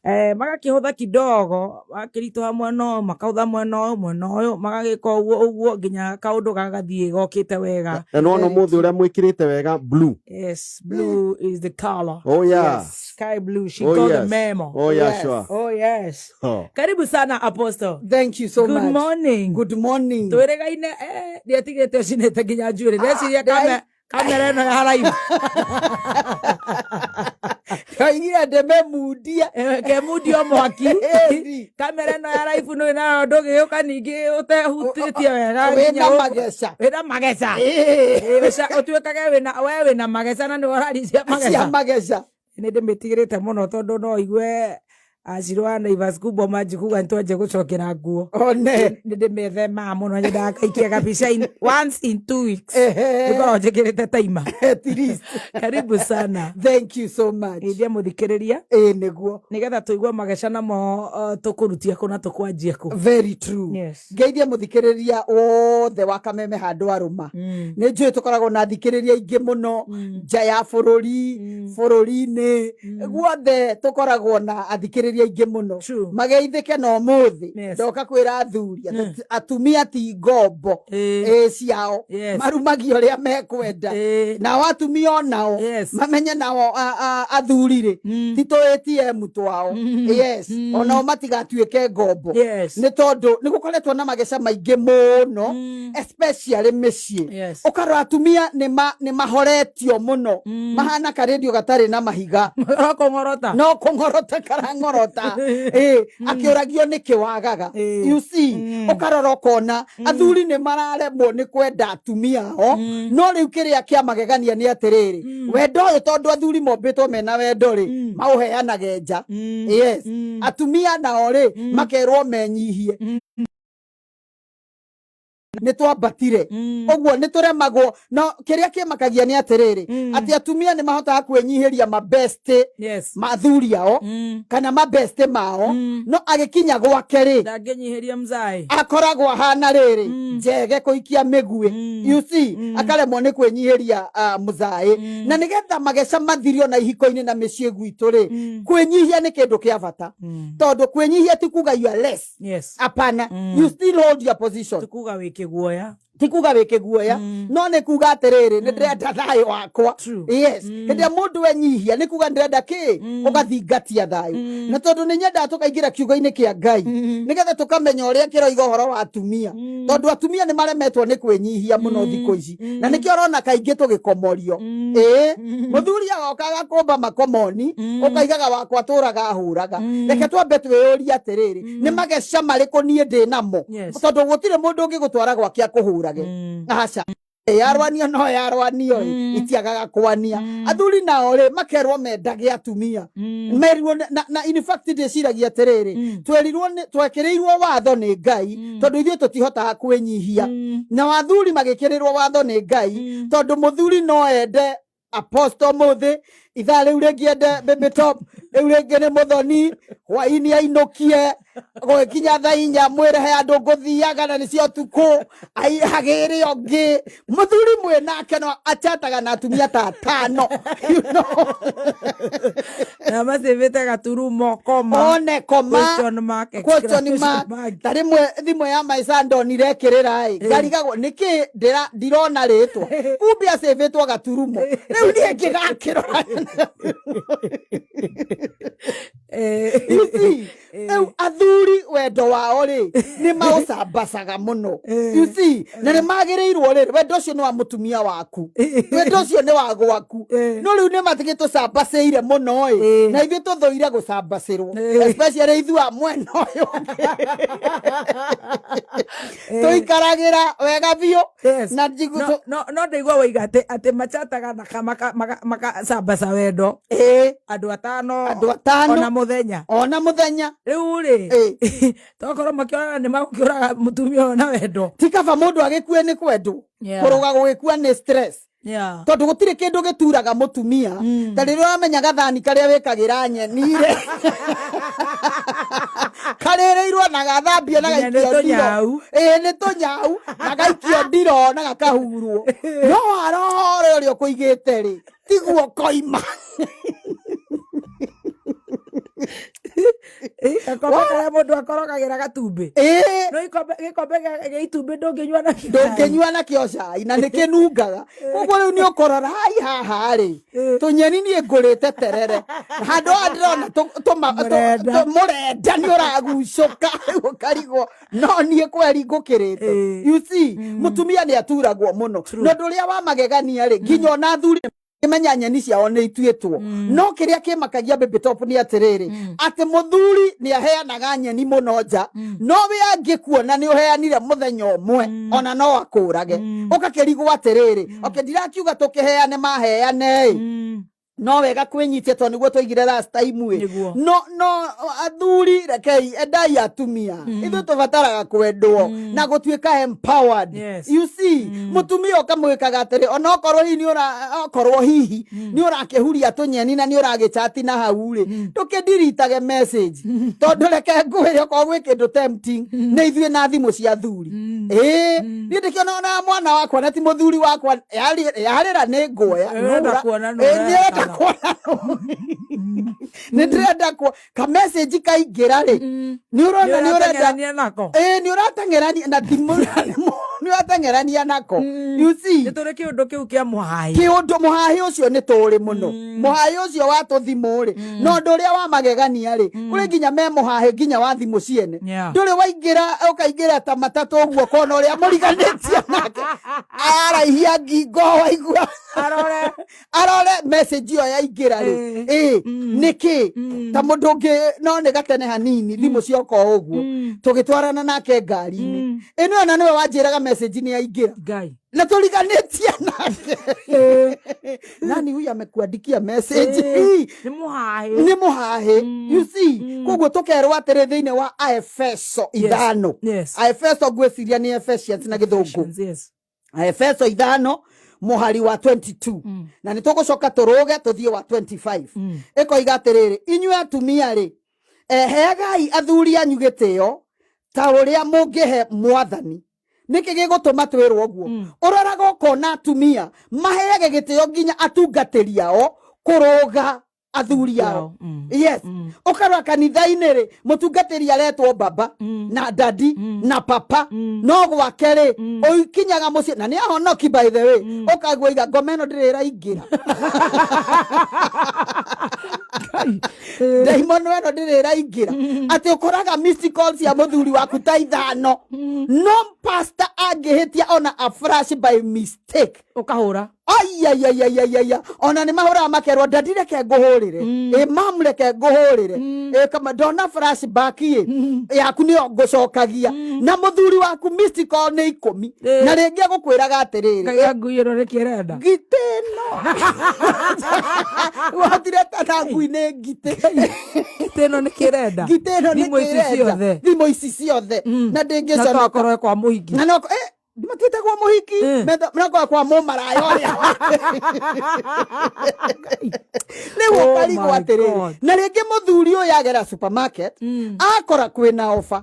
magakĩhũtha kidogo makĩritũha mwena makautha mwena ũyũ magagĩka ũguo nginya kaũndũ gagathiĩ gokĩte wega. Na no mũthĩ ũrĩa mwĩkĩrĩte wega blue. Yes, blue is the color. Oh yeah. Yes, sky blue. She got the memo. Oh yeah, sure. Oh yes. Karibu sana Apostle. Thank you so much. Good morning. Good morning. Twĩrĩgaine ndiatigĩte ũcinĩte nginya njuĩrĩ. Ndeciria kamera ĩno ya haraihu. Kaingira ndememundia. Kemundio mwaki. Kamera ĩno ya haraihu nĩ nayo ndũgĩũka ningĩ ũtehutĩtie wega. Wĩna mageca. Ũtuĩkage wĩna mageca na nĩ ũrarĩcia mageca. Nĩ ndĩmĩtigĩrĩte mũno tondũ no igue Ajirwa na Ivas kubwa maji kuga ntoje gucokera nguo. Nĩ ndĩmethema mũno ndakaikia kabisa once in 2 weeks. Nĩkorwo njĩkĩrĩte taima. At least. Karibu sana. Thank you so much. Nĩndĩa mũthikĩrĩria. Nĩguo. Nĩgetha tũigua mageca namo tũkũrutia kũ na tũkwanjia kũ. Very true. Yes. Ngeithia mũthikĩrĩria wothe wa Kameme handũ arũma. Nĩ njũĩ tũkoragwo na thikĩrĩria ingĩ mũno nja ya bũrũri-inĩ. Guothe tũkoragwo na athikĩrĩria ingĩ mũno. Mageithĩke no mũthĩ. Ndoka kwĩra athuri atumia ti ngombo ciao. Marumagio ũrĩa mekwenda. Nao atumia o nao mamenye nao athuri-rĩ titũ ATM twao. Yes. Onao matigatuĩke ngombo. Nĩ tondũ nĩ gũkoretwo na mageca maingĩ mũno especially mĩciĩ. Ũkarora atumia nĩ mahoretio mũno. Mahana karendio gatarĩ na mahiga. No kũng'orota karang'orota. Akĩũragio nĩ kĩwagaga. You see, ũkarora ũkona athuri nĩ mararemwo nĩ kwenda atumia ho. No rĩu kĩrĩa kĩa magegania nĩ atĩrĩrĩ, wendo ũyũ tondũ athuri mombĩtwo mena wendo-rĩ maũheanage nja. Yes. Atumia nao-rĩ makerwo menyihie. Nĩ twambatire ũguo nĩ tũremagwo no kĩrĩa kĩmakagia nĩ atĩrĩrĩ atĩ atumia nĩ mahotaga kwĩnyihĩria mabeste mathuri ao kana mabeste mao no agĩkinya gwake-rĩ ndangĩnyihĩria mzai akoragwo ahana rĩrĩ njege kũikia mĩguĩ. You see, akaremwo nĩ kwĩnyihĩria mzai na nĩgetha mageca mathirio na ihiko-inĩ na mĩciĩ gwitũ-rĩ kwĩnyihia nĩ kĩndũ kĩa bata tondũ kwĩnyihia ti kuga you are less. Apana, you still hold your position. Tukuga wiki guoya. Tikuga weke guoya no nĩ kuga atĩrĩrĩ nĩ ndĩrenda thayũ wakwa. Yes. Hĩndĩ mũndũ wenyihia nĩ kuga ndĩrenda kĩ ũgathingatia thayũ. Na tondũ nĩ nyendaga tũkaingĩra kiugo-inĩ kĩa Ngai nĩgetha tũkamenya ũrĩa kĩroiga ũhoro wa atumia tondũ atumia nĩ maremetwo nĩ kwĩnyihia mũno thikũ ici na nĩkĩo ũrona kaingĩ tũgĩkomorio. Mũthuri agoka agakũmba makomoni ũkaigaga wakwa tũraga hũraga. Reke twambe twĩyũrie atĩrĩrĩ nĩ mageca marĩkũ niĩ ndĩ namo tondũ gũtirĩ mũndũ ũngĩgũtwara gwake akũhũra. Aca yarwanio no yarwanio itiagaga kwania. Athuri nao-rĩ makerwo mendage atumia merirwo na in fact ndĩciragia atĩrĩrĩ twekĩrĩirwo watho nĩ Ngai tondũ ithuĩ tũtihotaga kwĩnyihia na athuri magĩkĩrĩrwo watho nĩ Ngai tondũ mũthuri no ende Apostle mũthĩ ithaa rĩu rĩngĩ ende baby top rĩu rĩngĩ nĩ mũthoni hwainĩ ainũkie gũgĩkinya thaa inya mwĩrehe andũ ngũthiaga na nĩcio tukũ hagĩrĩ ũngĩ mũthuri mwĩ nake no achataga na atumia ta atano. Na macĩbĩte gaturumo koma one koma question mark ta rĩmwe thimũ ya maica ndonire ĩkĩrĩra ngarigagwo nĩkĩ ndirona rĩtwa kumbe acĩbĩtwo gaturumo rĩu niĩ ngĩgakĩrora. Athuri wendo wao-rĩ nĩ maũcambacaga mũno. You see, na nĩ magĩrĩirwo-rĩ wendo ũcio nĩ wa mũtumia waku wendo ũcio nĩ wa gwaku no rĩu nĩ matigĩtũcambacĩire mũno-ĩ na ithuĩ tũthũire gũcambacĩrwo especially ithuĩ a mwena ũyũ tũikaragĩra wega biũ na no ndaigua woiga atĩ machataga na makacambaca wendo andũ atano ona mũthenya rĩu-rĩ tokorwo makĩoraga nĩ magũkĩũraga mũtumia ũyũ na wendo ti kaba mũndũ agĩkue nĩ kwendwo kũrũga gũgĩkua nĩ stress. Tondũ gũtirĩ kĩndũ gĩturaga mũtumia ta rĩrĩa ũramenya gathani karĩa wĩkagĩra nyeni-rĩ karĩrĩirwo na gathambio na gaikio ndiro. Nĩ tũnyau na gaikio ndiro na gakahurwo no warore ũrĩa ũkũigĩte-rĩ tiguo koima. gakombe karia mundu akorogagira gatumbi no gikombe gia itumbi ndunginyua nakio cai na nikinungaga koguo riu ni ukorora haha ri tunyeni ni ngurite terere handu ndirona murenda ni uragucoka ukarigwo no nie kweri ngukirite you see mutumia ni aturagwo muno no nduria wa magegania ri nginya ona athuri kimenya nyeni ciao ni ituitwo no kiria kimakagia baby top ni atiriri ati muthuri ni aheanaga nyeni muno nja no we angikuona ni uheanire muthenya umwe ona no akurage ukakirigwo atiriri ndirakiuga tukiheane maheane no wega kwinyitia to niguo toigire last time no athuri rekei endai atumia ithu tubataraga kwendwo na gutuika empowered you see mutumia ukamwikaga atiri ona okorwo hihi ni urakihuria tunyeni na ni uragichat na hau ri tukindiritage message tondu reke ngwire ko gwi kindu tempting ni ithuĩ na thimu cia thuri ni ndikiona ona mwana wakwa na ti muthuri wakwa yarira ni ngoya nindrenda kwa ka message kaingira ri ni urona ni urenda nako ni uratengerania na timurani ni uratengerania nako you see nitore kiundu kiu kia muhai ucio ni turi muno muhai ucio wa tuthimu ri no nduria wa magegania ri kuri nginya me muhai nginya wa thimu ciene nduri waingira ukaingira ta matatu uguo kona uria muriganitie nake araihia ngingo waigua arore message yo yaingira ri niki ta mundu ngi no ni gatene hanini thimu cioko uguo tugitwarana nake ngari-ini ino na niwe wanjiraga message ni yaingira ngai na tuliganitie nake nani huyu amekuandikia message ni muhahe you see koguo tukerwo atiri thiini wa Efeso 5 Efeso gwiciria ni Ephesians na githungu Efeso 5 muhari wa 22 na nitugucoka turuge tuthie wa 25 ikoiga atiriri inyue atumia ri heagai athuri anyu gitio ta uria mungihe mwathani niki gigutuma twirwo uguo uroraga ukona atumia maheage gitio nginya atungatiri ao kuruga athuri ao yes ukarwa kanitha-ini ri mutungatiri aretwo baba na daddy na papa no gwake ri ukinyaga mucie na ni ahonoki by the way ukagwiga ngomeno ndirira ingira daimon weno ndirira ingira ati ukoraga mystical cia muthuri waku ta ithano no pastor angihitia ona a flash by mistake ukahura ayayayayaya ona ni mahura makerwa dadire ke nguhurire mamle ke nguhurire kama dona flashback yaku ni ngucokagia na muthuri waku mystical ni 10 na ringi gukwiraga atiriri kaya nguiro rikirenda giteno watire tanaku ni giteno ni kirenda thimo ici ciothe na ndingicoka na korwe kwa muhiki na no Matita kwa muhiki mena kwa mumarayo ya lewo kali kwa terere na rege muthuri uyu yagera supermarket akora kwina offer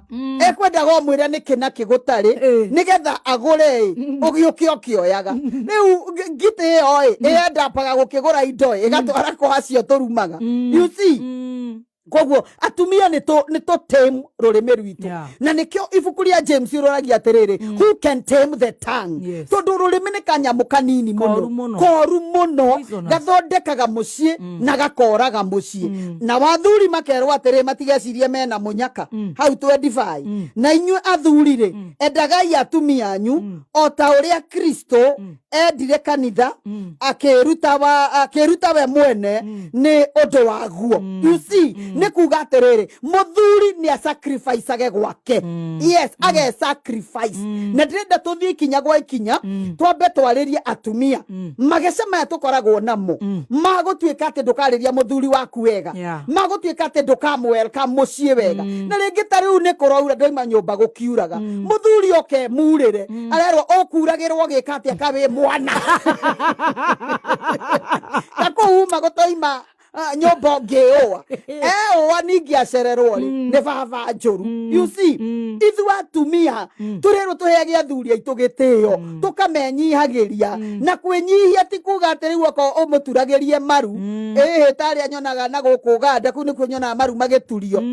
ekwenda go mwira niki na kigutari nigetha agure ugiukio kioyaga riu ngite oi enda paga gukigura indo igatwara kwa acio turumaga you see koguo atumia ni to tame rurimi rwitu na nikio ibuku ria James iroragia atiriri who can tame the tongue tondu rurimi ni kanyamu kanini muno koru muno gathondekaga mucii na gakoraga mucii na wathuri makerwa atiri matigecirie mena munyaka hau 25 na inyue athuri ri endagai atumia anyu o ta uria Kristo endire kanitha akiruta we mwene ni undu waguo you see ni kuga atiriri muthuri ni a sacrifice age gwake yes age sacrifice na ndirenda tuthie kinya gwa ikinya twambe twaririe atumia magecema tukoragwo namo magutuika ati ndukariria muthuri waku wega magutuika ati ndukamwelcome mucii wega na ringi tariu ni kuraura ndoima nyumba gukiuraga muthuri oke murire arerwo ukuragirwo gika ati akabe mwana takuuma gutoima nyombo ngeoa oa ningi acererwo ri ni baba njuru you see ithu atumia turero tuheage athuri aitu gitio tukamenyihagiria na kwinyihia ti kuga atiriwo ko umuturagirie maru tari anyonaga na guku ganda ku ni kunyonaga maru magiturio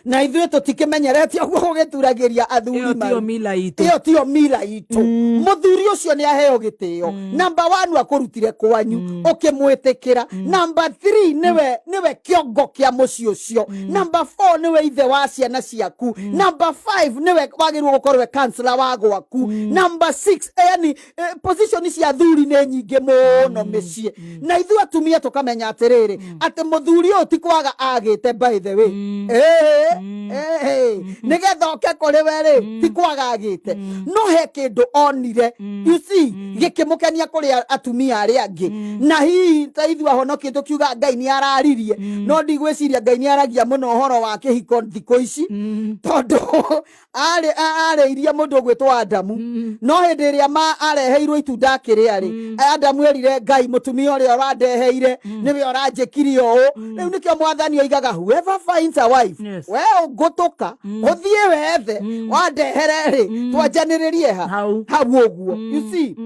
na ithuĩ tũtikĩmenyerete ũguo gũgĩturagiria athuri maru iyo tio mila itu muthuri ucio ni aheo gitio number 1 akurutire kwanyu ukimwitikira number 3 niwe kiongo kia muci ucio number 4 niwe ithe wa ciana ciaku number 5 niwe wagirwo gukorwe counselor wa gwaku number 6 yani position cia thuri ni nyingi muno micii na ithu atumia tukamenya atiriri ati muthuri uyu ti kwaga agite by the way nigetha oke kuri we ri ti kwaga agite no he kindu onire you see gikimukenia kuri atumia ari angi na hihi ta ithu ahonokie tukiuga Ngai ni araririe no ndigwiciria Ngai ni aragia muno uhoro wa kihiko thiko ici tondu ari iria mundu gwitwa Adamu no hindi iria areheirwo itunda akiria ri Adamu erire Ngai mutumia uria urandeheire niwe uranjikirie uu riu nikio mwathani oigaga whoever finds a wife we ugutuka uthie wethe wandehere ri twanjaniririe hau uguo you see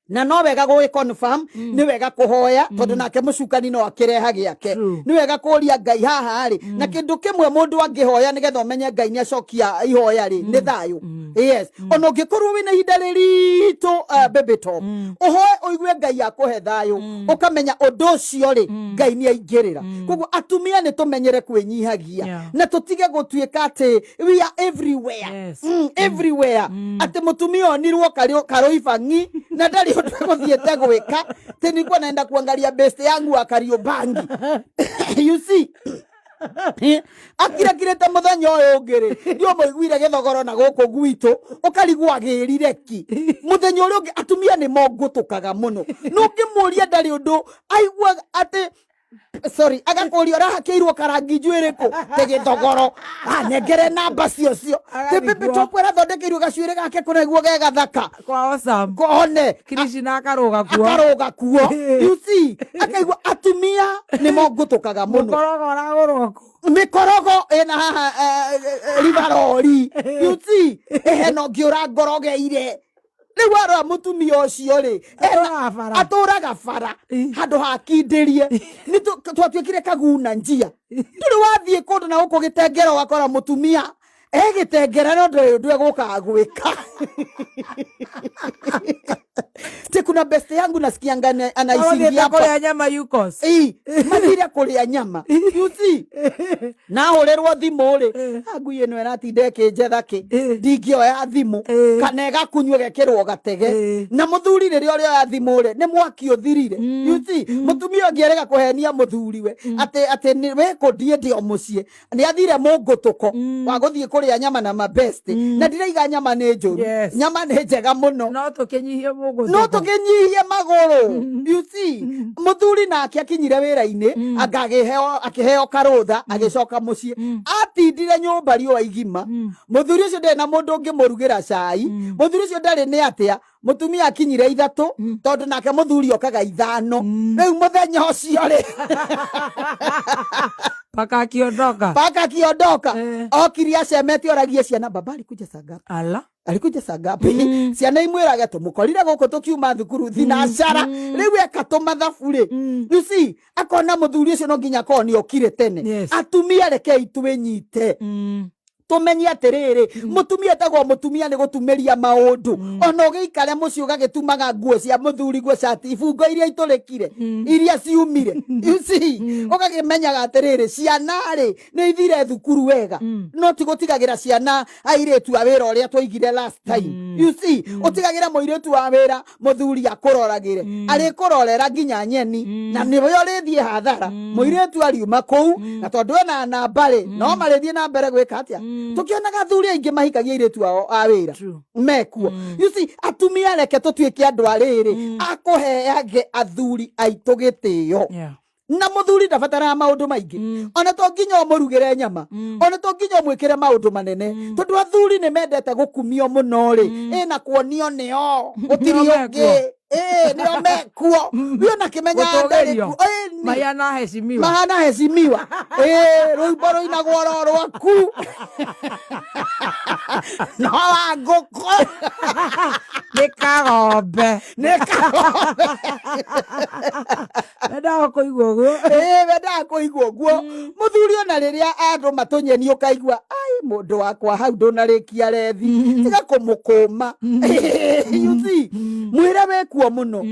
na no wega gwe confirm ni wega kuhoya tondu nake mucukani no akireha giake ni wega kuria Ngai haha ri na kindu kimwe mundu angihoya nigetha umenye Ngai ni acokia ihoya ri ni thayu yes ono ngikorwo wina ihinda riritu baby top uhoe uigue Ngai akuhe thayu ukamenya undu ucio ri Ngai ni aingirira koguo atumia ni tumenyere kwinyihagia na tutige gutuika ati we are everywhere everywhere ati mutumia onirwo karoibangi na ndari tuthiete gwika tinikuwa naenda kuangalia best yangu akario bangi you see akirakirete muthenya uyu ngiri ndio moiguire githogoro na guku gwitu ukarigwa agirire ki muthenya uri ungi atumia ni mongutukaga muno no ngimuria ndari undu aigua ati sorry agakuria rahakiirwo karangi njwiriku tigithogoro nengere namba cio tipipi tokwera thondekeirwo gacuire gake kunegwo gega thaka kwa awesome kone Krishna akaroga kuo you see akaigwa atumia ni mongutukaga muno mikorogo ena rivarori you see eheno ngiura ngorogeire riu ara mutumia ucio ri aturaga bara handu hakindirie ni twatuikire kaguna njia nduri wathie kundu na guku gitengero wakora mutumia gitengera no ndwe guka gwika kuna best yangu nasikia ngane anaisingia hapa ya nyama yukos mathira kuria nyama you see na horerwo thimu ri agui eno eratinde kinjethaki ndingioya thimu kanega kunywe gekirwo gatege na muthuri riria uri ya thimu ri ni mwaki uthirire you see mutumia ngierega kuhenia muthuriwe ate ni we kundie ndio mucie ni athire mungutuko wa guthie kuria nyama na mabest na ndiraiga nyama ni njuru nyama ni njega muno no tukinyihie mungutuko no tukinyihie maguru you see muthuri nake akinyire wira-ini akiheo karutha agicoka mucie atindire nyumba rio igima muthuri ucio ndena mundu ngimurugira cai muthuri ucio ndari ni atia mutumia akinyire 3 tondu nake muthuri okaga 5 riu muthenya ucio ri paka akiondoka okiria cemeti oragie ciana baba alikuja saa ngapi ciana imwirage tumukorire guku tukiuma thukuru thinacara riu ekatuma thabu ri you see akona muthuri ucio no nginya koni okire tene atumia reke itwinyite tumenye atiriri mutumia tagwo mutumia ni gutumiria maundu ona ugiikare muci ugagitumaga nguo cia muthuri guo cati ibungo iria iturekire iria ciumire you see ugagimenyaga atiriri ciana ri ni ithire thukuru wega no tigutigagira ciana airetu awira uria twaigire last time you see utigagira moiretu awira muthuri akuroragire ari kurorera nginya nyeni na niwe urithie hathara moiretu ariuma kou na tondu ena namba ri no marithie na mbere gwika atia tukionaga athuri aingi mahikagia iretu ao awira mekuo you see atumia reke tutuike andu ariri akuheage athuri aitu gitio na muthuri ndabatara maundu maingi ona to nginya umurugire nyama ona to nginya umwikire maundu manene tondu athuri ni mendete gukumio muno ri ina kuonio nio gutiri ungi ndio mekuo biona kimenya ndereku mahana heshimiwa rwimbo ruinagwo rwaku no wangũkũ nĩ kagombe wendaga kũigua ũguo wendaga kũigua ũguo mũthuri ona rĩrĩa andũ matũnyeni ũkaigua ai mũndũ wakwa hau ndũnarĩkia rethi tiga kũmũkũma yuthi mwĩre wĩkuo mũno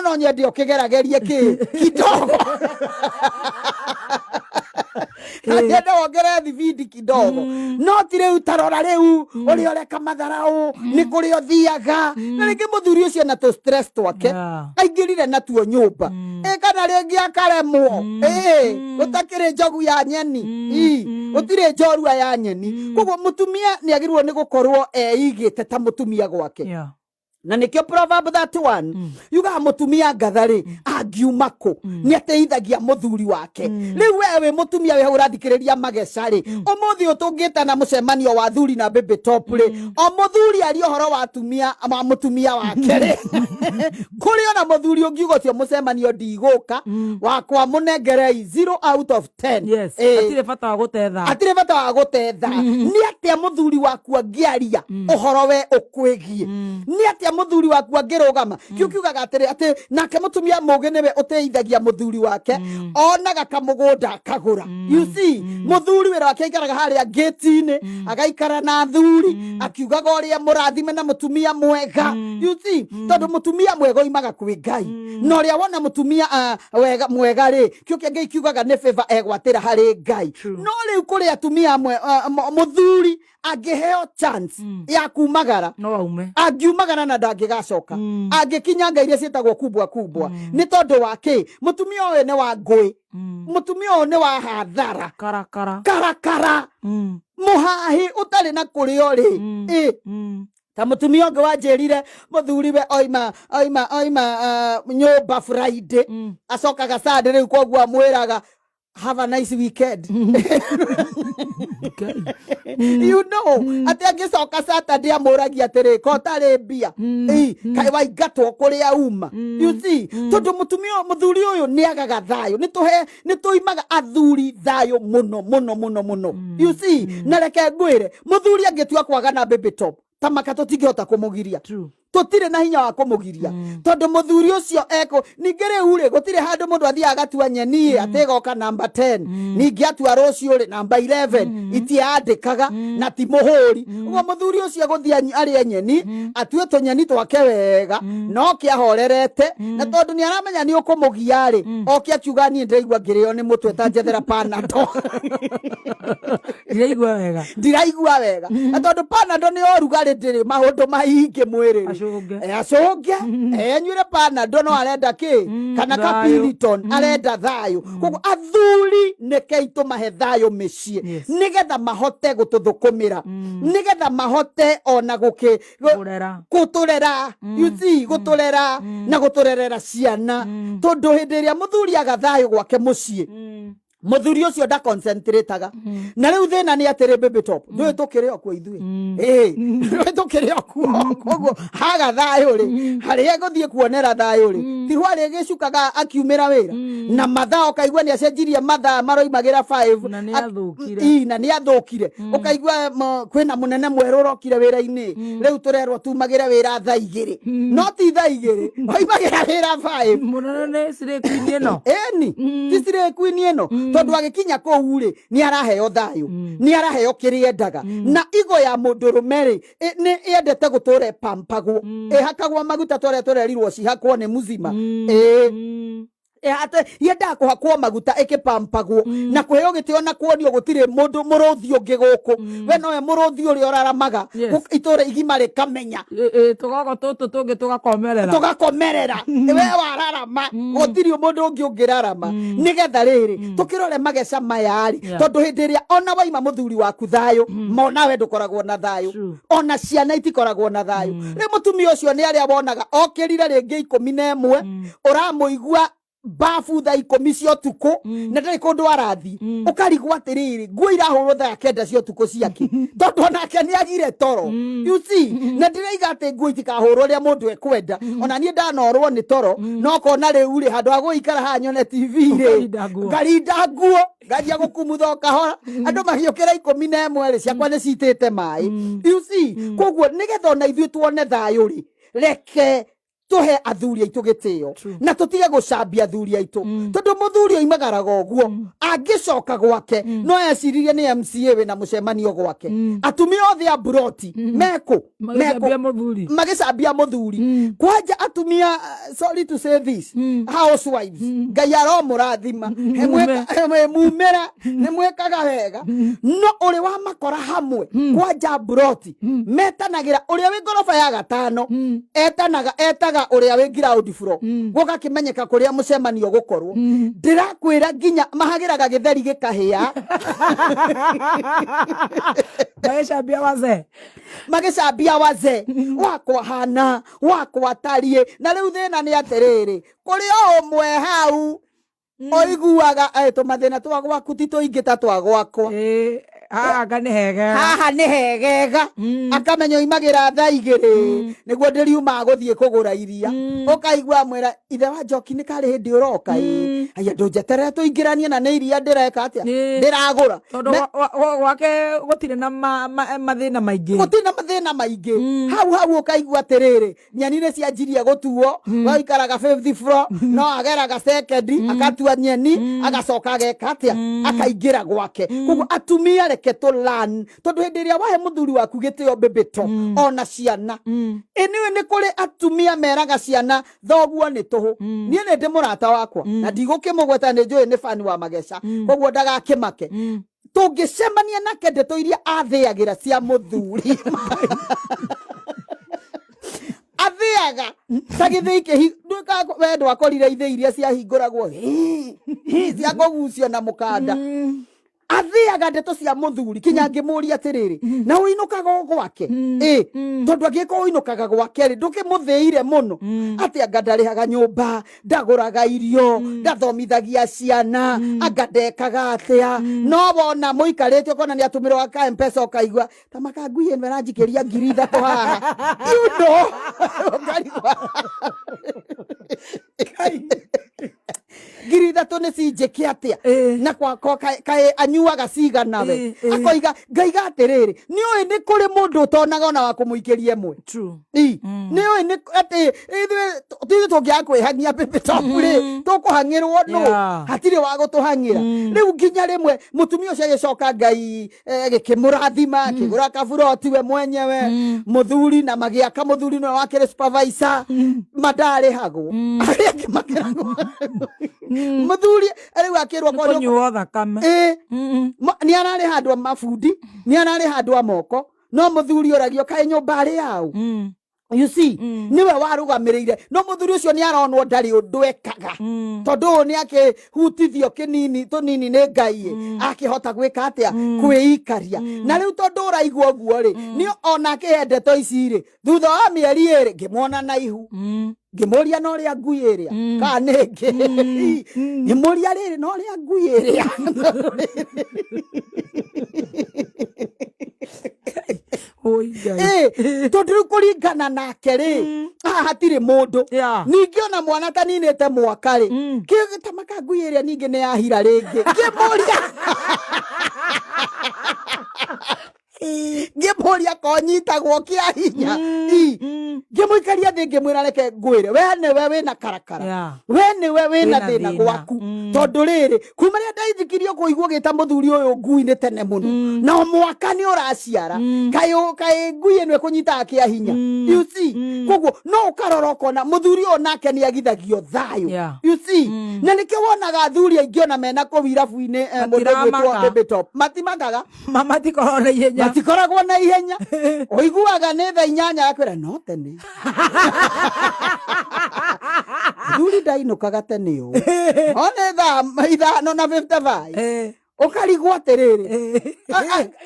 no nyende ũkĩgeragerie kidogo Agenda wongere thibindi kidogo no ti rĩu tarora rĩu ũrĩa ũreka matharau nĩ kũrĩa ũthiaga na rĩngĩ mũthuri ũcio na tũ stress twake aingĩrire natuo nyũmba kana rĩngĩ akaremwo ũtakĩrĩ njogu ya nyeni ũtirĩ njorua ya nyeni koguo mũtumia nĩagĩrĩirwo nĩ gũkorwo eigĩte ta mũtumia gwake na nikio Proverb 31 yuga mutumia ngathari angiuma ku ni ateithagia muthuri wake riu wewe mutumia we urathikiriria magecari umuthi utungita na mucemanio wa thuri na baby top ri o muthuri ari ohoro wa atumia mutumia wake ri kuri ona muthuri ungiugo cio mucemanio ndiguka wakwa munengerei 0 out of 10 atire bata wa gutetha ni atia muthuri waku angiaria ohoro we ukwigie ni atia muthuri waku angirugama kiukiugaga atiri ati nake mutumia mugi niwe uteithagia muthuri wake onaga kamugunda kagura you see muthuri wira wake ikaraga haria gate-ini agaikara na thuri akiugaga uria murathime na mutumia mwega you see tondu mutumia mwega imaga kwi Ngai no ria wona mutumia wega mwega ri kiukia Ngai kiugaga ne favor egwatira hari Ngai no riu kuri atumia muthuri angiheo chance ya kumagara no aume angiumagara na ndangigacoka angikinya Ngai iria cietagwo kubwa ni tondu wake mutumia we ne wa ngui mutumia we ne wa hathara karakara muhahi utari na kurio ri ta mutumia ngo wanjerire muthuri we oima nyumba Friday acokaga Saturday riu koguo amwiraga have a nice weekend. You know, ati angicoka Saturday amuragia atiri ko tari mbia kai waigatwo kuria uma. You see, tondu mutumia muthuri uyu ni agaga thayo ni tuimaga athuri thayo muno. You see, na reke ngwire muthuri angitua kwaga na baby top tamaka tutingihota kumugiria tutire na hinya wa kumugiria tondu muthuri ucio eko ningere ure gutire handu mundu athia agatua nyeni ategoka number 10 ningi atua rucio ri number 11 itiandikaga na ti muhuri ugo muthuri ucio guthia ari nyeni atue to nyeni twake wega no kiahorerete na tondu ni aramenya ni ukumugia ri oki akiuga ni ndiraigua ngirio ni mutwe ta njethera panado ndiraigua wega na tondu panado ni oruga ndiri mahundu mahinge mwiri acunge enyure panado no arenda ki kana kapiriton arenda thayo koguo athuri neke itumahe thayo micii nigetha mahote gututhukumira nigetha mahote ona guturera you see guturera na guturerera ciana tondu hindi iria muthuri agathayo gwake mucii muthuri ucio nda concentrateaga na riu thina ni atiri baby top ndui tukire okwo ithui ndui tukire okwo koguo haga thayo ri haria guthie kuonera thayo ri ti hwari gicukaga akiumira wira na mathao kaigua ni acenjirie mathaa maroimagira 5 na ni athukire ukaigua kwina munene mweru urokire wira-ini riu turerwo tumagire wira thaa 2 no ti thaa 2 oimagira wira 5 munene sire kwini no ti sire kwini no tondu agikinya kuu ri ni araheo thayo ni araheo kiriendaga na igo ya mundurume ni yendete guture pampagwo hakagwo maguta turerirwo cihakwo ni muzima ate yenda kuhakwo maguta ekipampagwo na kuheo gitio na kuonio gutire mundu muruthi ungi guku we noe muruthi uri oraramaga itore igima rikamenya tugogo tutu tungi tugakomerera we wararama gutiri mundu ungi ungirarama nigetha riri tukirore mageca mayari tondu hindi iria ona waima muthuri waku thayo mona we ndukoragwo na thayo ona ciana itikoragwo na thayo ri mutumia ucio ni aria wonaga okirire ringi 11 uramuigua bafu thaa 10 cia ũtukũ na ndarĩ kũndũ arathi ũkarigwo atĩrĩrĩ nguo irahũrwo thaa 9 cia ũtukũ ciake tondũ onake nĩagire toro you see na ndĩraiga atĩ nguo itikahũrwo rĩrĩa mũndũ ekwenda ona niĩ ndanorwo nĩ toro no kona rĩu rĩ handũ ha gũikara haha nyone TV rĩ ngarinda nguo ngajia gũkumutha kahora andũ magĩũkĩra 11 rĩ ciakwa nĩ citĩte maĩ you see koguo nĩgetha ona ithuĩ tuone thayũ rĩ reke tuhe athuri aitũ gĩtĩo na tutige gũcambia athuri aitũ tondu muthuri oimagaraga ũguo angĩcoka gwake no eciririe nĩ MCA wĩna mũcemanio gwake atumia othe a Buroti meko magĩcambia muthuri kwanja atumia sorry to say this housewives Ngai aromũrathima hemwe mumera nĩmwekaga wega no ũrĩ wa makora hamwe kwanja Buroti metanagĩra ũrĩa wĩ ngoroba ya gatano etaga uria we ground floor goka kimenyeka kuria mucemanio gukorwo ndirakwira nginya mahagiraga githeri gikahia magicambia waze wakwa hana wakwa tarie na riu thina ni atiriri kuri o umwe hau oiguaga tumathina twagwaku ti tuingita twagwakwa haha nĩ hegega akamenya oimagira thaa 2 nĩguo ndĩriuma gũthiĩ kũgũra iria ũkaigua mwera ithe wa Njoki nĩ karĩ hĩndĩ ũroka aya ndũnjeterere tũingĩranie na nĩ iria ndĩreka atĩa ndĩragũra gwake gũtirĩ na mathĩna maingĩ hau ũkaigua atĩrĩrĩ nyeni nĩ cianjirie gũtuo waikaraga 5th floor no ageraga second akatua nyeni agacoka ageka atĩa akaingĩra gwake koguo atumia reke to learn tondu hindi ria wahe muthuri waku gitio bibito ona ciana eniwe ni kuri atumia meraga ciana thoguo ni tuhu nie ni ndi murata wakwa na ndigukimugweta ni njui ni fani wa Mageca koguo ndagakimake tungicemania nake ndeto iria athiagira cia muthuri athiaga tagithii nduka wendo akorire ithe iria cia hinguragwo cia kugucio na mukanda athiaga ndeto cia muthuri kinya ngimuria atiriri na uinukaga gwake tondu angiko uinukaga gwake ri ndukimuthiire muno ati angandarihaga nyumba ndaguraga irio ndathomithagia ciana angandekaga atia no wona muikarite ukona ni atumirwo aka M-Pesa ukaigua tamakangui eno aranjikiria 3,000 haha you know ngiri 3 nĩ cinjĩke atĩa na kwako kaĩ anyuaga cigana we akoiga ngaiga atĩrĩrĩ nĩũĩ nĩ kũrĩ mũndũ ũtonaga ona wa kũmũikĩria ĩmwe nĩũĩ nĩ atĩ ithuĩ tũngĩaga kwĩhang'ia pĩpĩtopu rĩ tũkũhang'ĩrwo nũ hatirĩ wa gũtũhang'ĩra rĩu nginya rĩmwe mũtumia ũcio agĩcoka Ngai gĩkĩmũrathima akĩgũra kaburoti we mwenyewe mũthuri na magĩaka mũthuri nĩwe wakĩrĩ supervisor mandarĩhagwo arĩa angĩ makĩragwo muthuri ariwa akirwa kwa nyuo thakame ni arari handwa mafundi ni arari handwa moko no muthuri oragio kae nyumba ari yao you see niwe warugamirire no muthuri ucio ni aronwo ndari undu ekaga tondu ni akihutithio kinini tunini ni Ngai akihota gwika atia kwiikaria na riu tondu uraigwa guo ri ni ona kihendeto ici ri thutha wa mieri iri ngimwona na ihu ngimuria no ria ngui iria ka nenge ngimuria riri no ria ngui iria tondu kuringana nake ri hatiri mundu ningi ona mwana kaninite mwaka ri kitamaka ngui iria ningi ni yahira ringi ngimuria ngimuria konyitagwo kia hinya ngimuikaria thi ngimwira reke ngwire we niwe wina karakara we niwe wina thina gwaku tondu riri kuma ria ndaithikirio kuigua gita muthuri uyu ngui ni tene muno na mwaka ni uraciara kayo ngui eno kunyita kia hinya you see koguo no ukarora ukona muthuri uyu nake ni agithagio thayo you see na nikio wonaga athuri aingi ona mena kuwirabu-ini mutogwitwo Bebetop matimagaga matikoragwo na ihenya oiguaga nĩ thaa 8 akwĩra no tene thuri ndainukaga tene ũũ one thaa 5:55 ukarigwo atĩrĩrĩ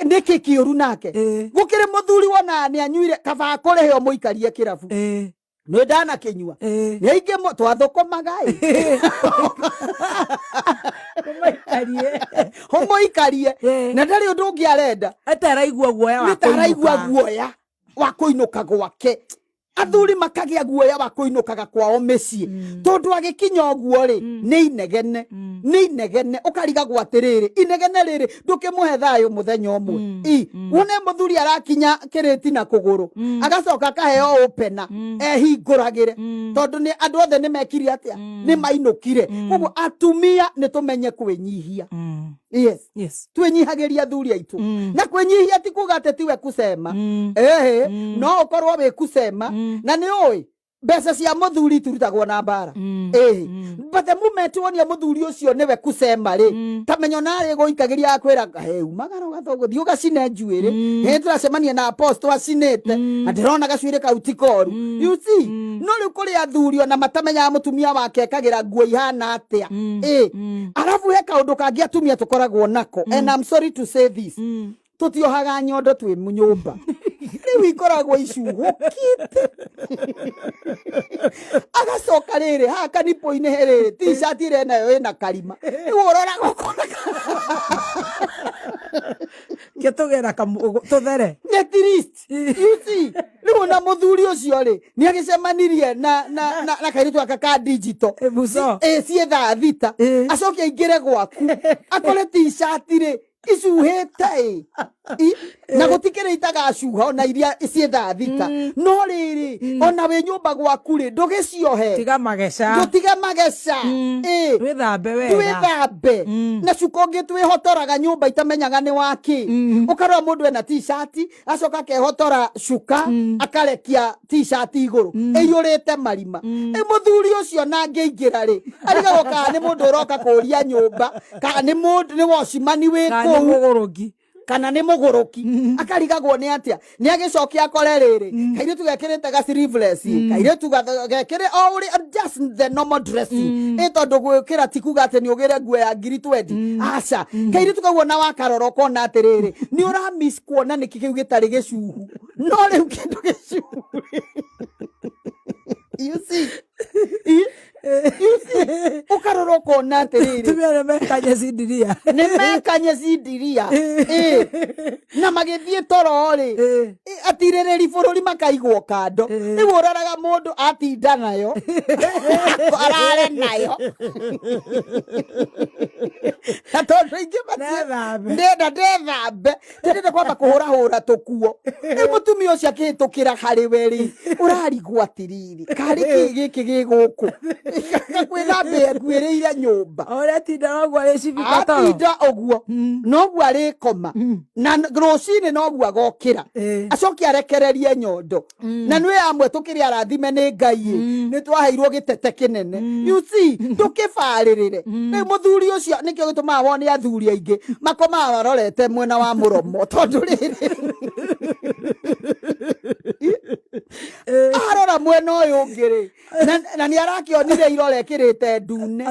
nĩkĩ kĩũru nake gũkĩrĩ mũthuri wona nĩ anyuire kaba kũrĩhe mũikarie kĩrabu no ndana kinyua ni ainge mo twathukumaga homo ikarie na ndari undu ungi arenda ataraigua guoya wa kuinuka gwake athuri makagia guoya wa kuinukaga kwao micii tondu agikinya uguo ri ni inegene ukariga gwatiriri inegene riri ndukimuhe thayo muthenya umwe wone muthuri arakinya kiriti na kuguru agacoka kaheo upena ehinguragire tondu ni andu othe ni mekiri atia ni mainukire koguo atumia ni tumenye kwinyihia yes twinyihagiria athuri aitu na kwinyihia ti kuga ati tiwe kusema no ukorwo wi kusema na ni oi mbeca cia muthuri turutagwo na mbara but the moment wonia muthuri ucio niwe kusema ri tamenyo nari guikagiria akwira umagaro gathogo thio gacine njuire turacemania na apostle acinete ndirona gacuire kautikoru you see no ri kuri athuri na matamenya mutumia wake kagira nguo ihana atia arafu he kaundu kangi atumia tukoragwo nako and I'm sorry to say this tutiohaga nyondo twi munyumba ni wikoragwo icuhukite agacoka riri haka ni poine heriri t-shirt ire nayo ina karima ni urora gukona ketugera tuthere at least you see ni wona muthuri ucio ri ni agicemanirie na kairitu aka digital buso cietha thita acoke ingire gwaku akore t-shirt ri icuhite na gutikire itagashuha ona iria cietha thita no riri ona we nyumba gwaku ri ndugiciohe tiga mageca withambe wega na cukongi twihotoraga nyumba itamenyaga ni waki ukarwa mundu ena t-shirt acoka kehotora cuka akarekia t-shirt iguru iyurite marima muthuri ucio na ngeingira ri arigago ka ni mundu uroka kuria nyumba ka ni mundu ni wocimani wi mugoroki kana ni mugoroki akarigagwo ni atia ni agicokia akore riri kaire tugekirite ga sleeveless kaire tugekire all just the normal dressing tondu gwikira tikuga ati ni ugire nguo ya ngiri 20 aca kaire tukagwo na wakaroro kona atiriri ni ura miss kuona niki kiu gitari gicuhu no riu kindu gicuhu you see ukaroro kona atiriri tumia mekanye zindiria na magithie toro ri atirereri bururi makaigwo kando ni uraraga mundu atinda nayo arare nayo atondo ingi ndethambe ndende kwamba kuhura tukuo mutumia ucio akihitukira hari weri urarigwo atiriri kari giki giguku kwithambe ngwiriire nyumba ore tinda noguo ari cibika toro atinda oguo noguo ari koma na rucini noguo agokira acoki arekererie nyondo na nwe amwe tukiri arathime ni Ngai ni twaheirwo gitete kinene you see tukibaririre ni muthuri ucio nikio gituma wone athuri aingi makoma barorete mwena wa muromo tondu riri arora mwena uyu ngiri na ni arakionire irore kirite ndune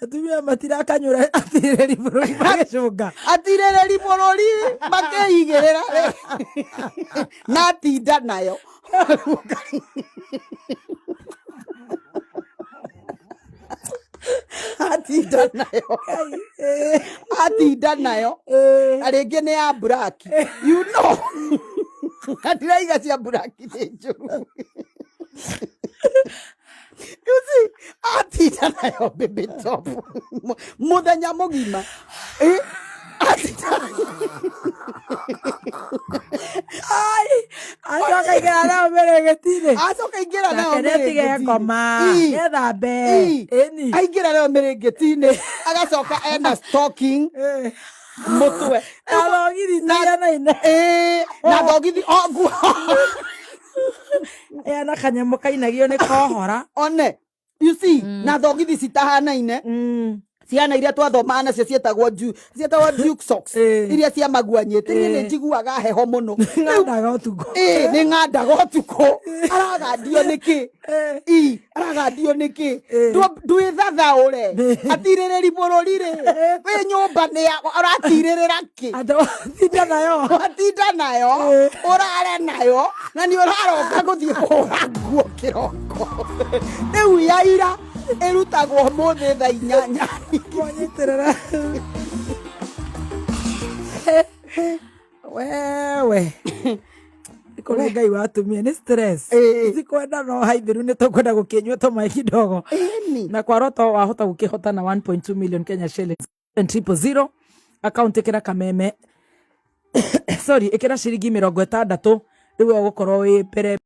atumia matirakanyura atireri bururi magicunga atireri bururi makeigirira na tinda nayo atinda nayo aringi ni ya black you know atiraiga cia black ni njuru you see atinda nayo baby top muthenya mugima acoka ingira nao miringetini acoka ingira nao miringetini koma ethambe eni aingira nao miringetini agacoka ena stocking mutwe arogithi naina na thogithi ogu ena kanyamo kainagio ni kohora one you see na thogithi citahanaine ciana iria twathoma nacio cietagwo Duke socks iria cia maguanyĩte nĩ njiguaga heho mũno ng'andaga ũtukũ nĩ ng'andaga ũtukũ aragandio nĩkĩ aragandio nĩkĩ ndwĩthathaũre atirĩrĩri bũrũri rĩ wĩ nyũmba nĩ aratirĩrĩra kĩ atinda nayo ũrare nayo na nĩ ũraroka gũthiĩ kũhũra nguo kĩroko rĩu ya ira ĩrutagwo mũthĩ thaa 8 kwanyeterera wewe kore ngai watumia ni stress sikwenda no haithiru ni tukwenda gukinywa tũmaĩ kidogo na kwa roto wahota gukihota na 1.2 million Kenya shillings 000 account ikira kameme sorry ikira ciringi 60 riu ugukorwo wi pere